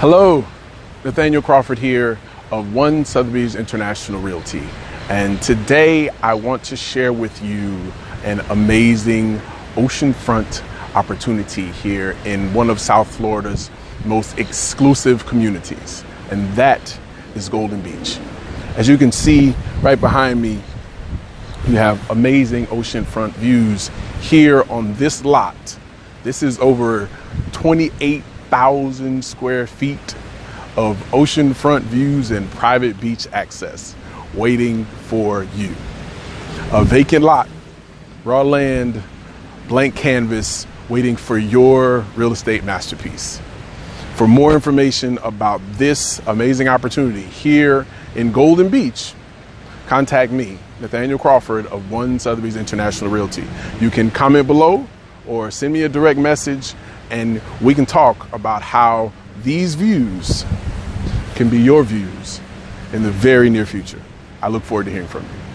Hello, Nathaniel Crawford here of One Sothebys International Realty. And today I want to share with you an amazing oceanfront opportunity here in one of South Florida's most exclusive communities, and that is Golden Beach. As you can see right behind me, you have amazing oceanfront views here on this lot. This is over 28,000 square feet of oceanfront views and private beach access waiting for you. A vacant lot, raw land, blank canvas, waiting for your real estate masterpiece. For more information about this amazing opportunity here in Golden Beach, contact me, Nathaniel Crawford of One Sothebys International Realty. You can comment below or send me a direct message and we can talk about how these views can be your views in the very near future. I look forward to hearing from you.